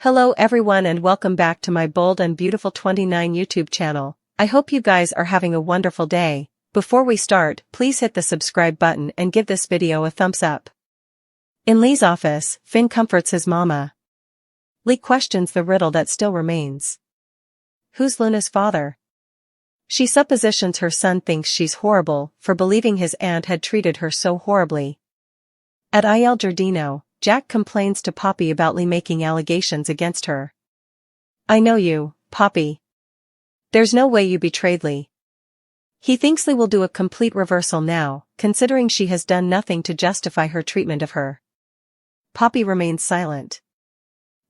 Hello everyone and welcome back to my Bold and Beautiful 29 YouTube channel. I hope you guys are having a wonderful day. Before we start, please hit the subscribe button and give this video a thumbs up. In Lee's office, Finn comforts his mama. Lee questions the riddle that still remains. Who's Luna's father? She suppositions her son thinks she's horrible for believing his aunt had treated her so horribly. At Il Giardino, Jack complains to Poppy about Lee making allegations against her. I know you, Poppy. There's no way you betrayed Lee. He thinks Lee will do a complete reversal now, considering she has done nothing to justify her treatment of her. Poppy remains silent.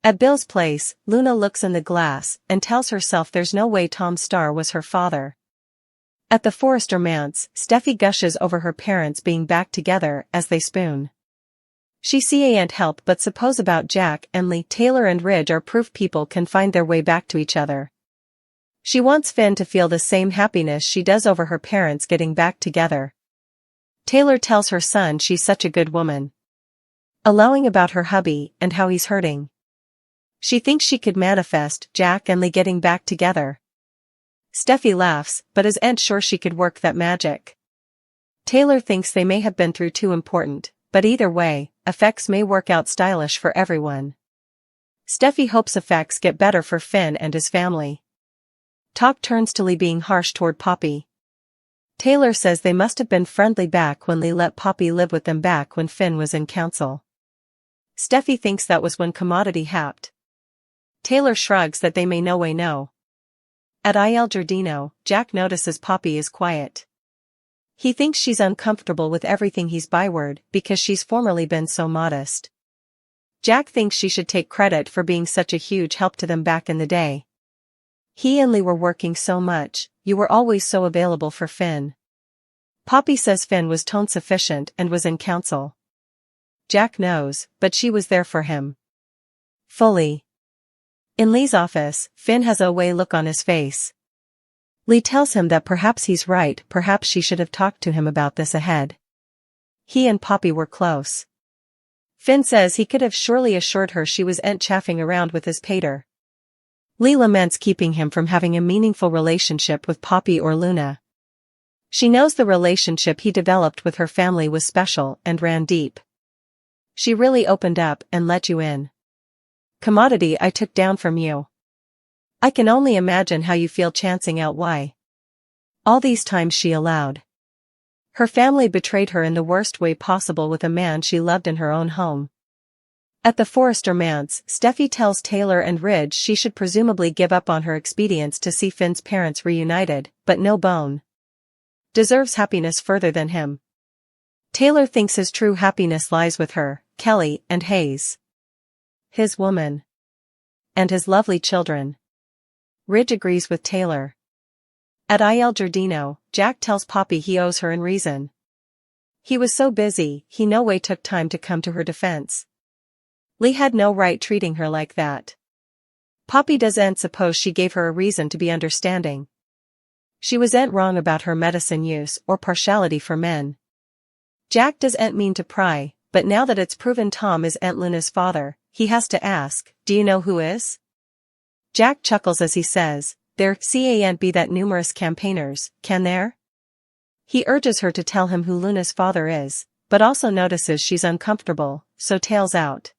At Bill's place, Luna looks in the glass and tells herself there's no way Tom Starr was her father. At the Forrester manse, Steffi gushes over her parents being back together as they spoon. She can't help but suppose about Jack and Lee. Taylor and Ridge are proof people can find their way back to each other. She wants Finn to feel the same happiness she does over her parents getting back together. Taylor tells her son she's such a good woman, allowing about her hubby and how he's hurting. She thinks she could manifest Jack and Lee getting back together. Steffi laughs, but isn't sure she could work that magic. Taylor thinks they may have been through too important, but either way, effects may work out stylish for everyone. Steffi hopes effects get better for Finn and his family. Talk turns to Lee being harsh toward Poppy. Taylor says they must have been friendly back when Lee let Poppy live with them back when Finn was in council. Steffi thinks that was when commodity happened. Taylor shrugs that they may no way know. At Il Giardino, Jack notices Poppy is quiet. He thinks she's uncomfortable with everything he's byword because she's formerly been so modest. Jack thinks she should take credit for being such a huge help to them back in the day. He and Lee were working so much, you were always so available for Finn. Poppy says Finn was tone sufficient and was in council. Jack knows, but she was there for him. Fully. In Lee's office, Finn has a away look on his face. Lee tells him that perhaps he's right, perhaps she should have talked to him about this ahead. He and Poppy were close. Finn says he could have surely assured her she wasn't chaffing around with his pater. Lee laments keeping him from having a meaningful relationship with Poppy or Luna. She knows the relationship he developed with her family was special and ran deep. She really opened up and let you in. Commodity I took down from you. I can only imagine how you feel chancing out why. All these times she allowed. Her family betrayed her in the worst way possible with a man she loved in her own home. At the Forrester manse, Steffi tells Taylor and Ridge she should presumably give up on her expedients to see Finn's parents reunited, but no bone deserves happiness further than him. Taylor thinks his true happiness lies with her, Kelly, and Hayes, his woman, and his lovely children. Ridge agrees with Taylor. At Il Giardino, Jack tells Poppy he owes her in reason. He was so busy, he no way took time to come to her defense. Lee had no right treating her like that. Poppy doesn't suppose she gave her a reason to be understanding. She wasn't wrong about her medicine use or partiality for men. Jack doesn't mean to pry, but now that it's proven Tom is Aunt Luna's father, he has to ask, do you know who is? Jack chuckles as he says, there can't be that numerous campaigners, can there? He urges her to tell him who Luna's father is, but also notices she's uncomfortable, so tails out.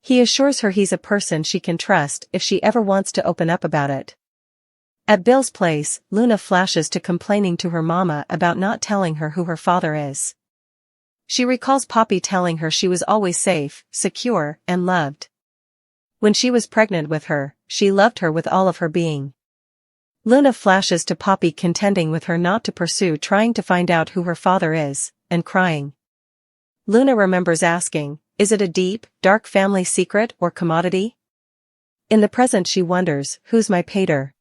He assures her he's a person she can trust if she ever wants to open up about it. At Bill's place, Luna flashes to complaining to her mama about not telling her who her father is. She recalls Poppy telling her she was always safe, secure, and loved. When she was pregnant with her, she loved her with all of her being. Luna flashes to Poppy contending with her not to pursue trying to find out who her father is, and crying. Luna remembers asking, is it a deep, dark family secret or commodity? In the present she wonders, who's my pater?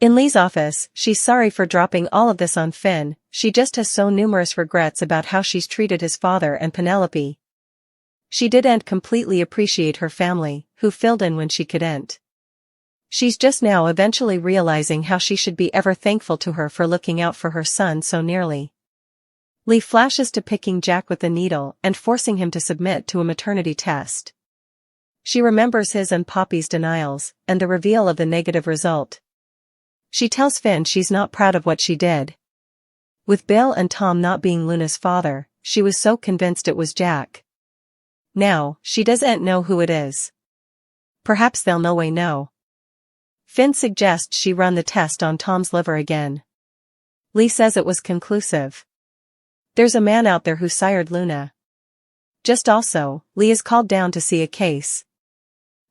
In Lee's office, she's sorry for dropping all of this on Finn, she just has so numerous regrets about how she's treated his father and Penelope. She didn't completely appreciate her family, who filled in when she couldn't. She's just now eventually realizing how she should be ever thankful to her for looking out for her son so nearly. Lee flashes to picking Jack with the needle and forcing him to submit to a maternity test. She remembers his and Poppy's denials, and the reveal of the negative result. She tells Finn she's not proud of what she did. With Bill and Tom not being Luna's father, she was so convinced it was Jack. Now, she doesn't know who it is. Perhaps they'll no way know. Finn suggests she run the test on Tom's liver again. Lee says it was conclusive. There's a man out there who sired Luna. Just also, Lee is called down to see a case.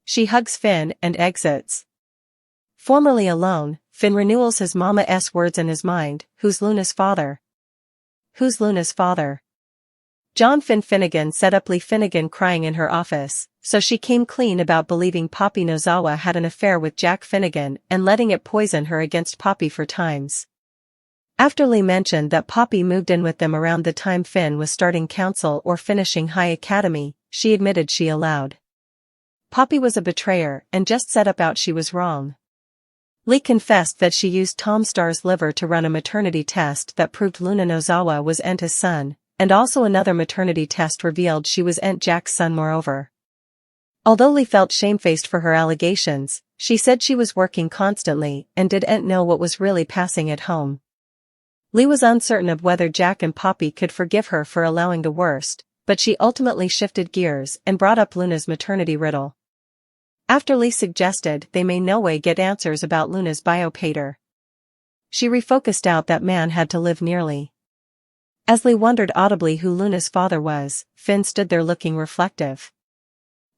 She hugs Finn and exits. Formerly alone, Finn renewals his mama's words in his mind. Who's Luna's father? Who's Luna's father? John Finnegan set up Lee Finnegan crying in her office, so she came clean about believing Poppy Nozawa had an affair with Jack Finnegan and letting it poison her against Poppy for times. After Lee mentioned that Poppy moved in with them around the time Finn was starting council or finishing high academy, she admitted she allowed. Poppy was a betrayer and just set about she was wrong. Lee confessed that she used Tom Starr's liver to run a maternity test that proved Luna Nozawa was Enta's son, and also another maternity test revealed she was Aunt Jack's son moreover. Although Lee felt shamefaced for her allegations, she said she was working constantly and didn't know what was really passing at home. Lee was uncertain of whether Jack and Poppy could forgive her for allowing the worst, but she ultimately shifted gears and brought up Luna's maternity riddle. After Lee suggested they may no way get answers about Luna's biopater, she refocused out that man had to live nearly. As Lee wondered audibly who Luna's father was, Finn stood there looking reflective.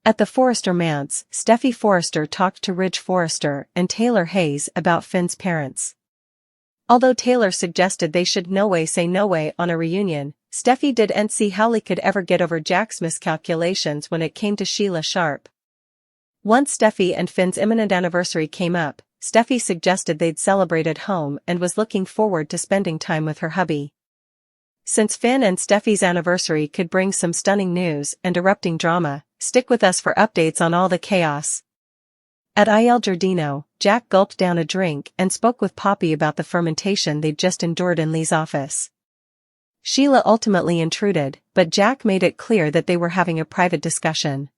At the Forrester manse, Steffi Forrester talked to Ridge Forrester and Taylor Hayes about Finn's parents. Although Taylor suggested they should no way say no way on a reunion, Steffi didn't see how Lee could ever get over Jack's miscalculations when it came to Sheila Sharp. Once Steffi and Finn's imminent anniversary came up, Steffi suggested they'd celebrate at home and was looking forward to spending time with her hubby. Since Finn and Steffi's anniversary could bring some stunning news and erupting drama, stick with us for updates on all the chaos. At Il Giardino, Jack gulped down a drink and spoke with Poppy about the fermentation they'd just endured in Lee's office. Sheila ultimately intruded, but Jack made it clear that they were having a private discussion.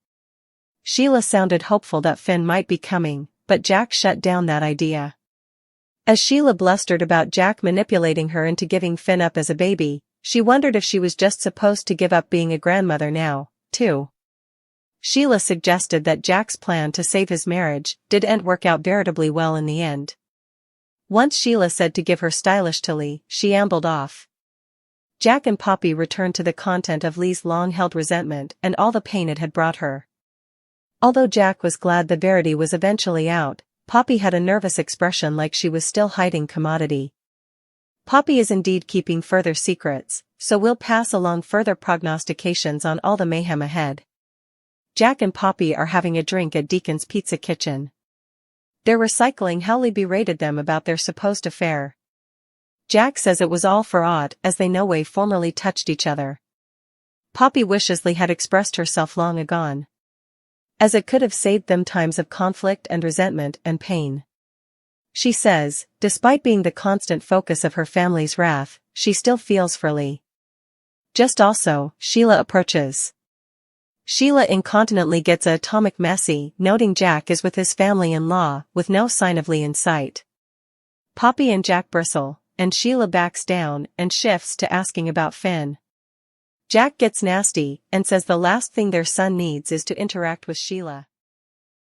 Sheila sounded hopeful that Finn might be coming, but Jack shut down that idea. As Sheila blustered about Jack manipulating her into giving Finn up as a baby, she wondered if she was just supposed to give up being a grandmother now, too. Sheila suggested that Jack's plan to save his marriage didn't work out veritably well in the end. Once Sheila said to give her stylish to Lee, she ambled off. Jack and Poppy returned to the content of Lee's long-held resentment and all the pain it had brought her. Although Jack was glad the verity was eventually out, Poppy had a nervous expression like she was still hiding commodity. Poppy is indeed keeping further secrets, so we'll pass along further prognostications on all the mayhem ahead. Jack and Poppy are having a drink at Deacon's Pizza Kitchen. They're recycling how Lee berated them about their supposed affair. Jack says it was all for aught as they no way formally touched each other. Poppy wishes Lee had expressed herself long agone, as it could have saved them times of conflict and resentment and pain. She says, despite being the constant focus of her family's wrath, she still feels for Lee. Just also, Sheila approaches. Sheila incontinently gets a atomic messy, noting Jack is with his family-in-law, with no sign of Lee in sight. Poppy and Jack bristle, and Sheila backs down and shifts to asking about Finn. Jack gets nasty and says the last thing their son needs is to interact with Sheila.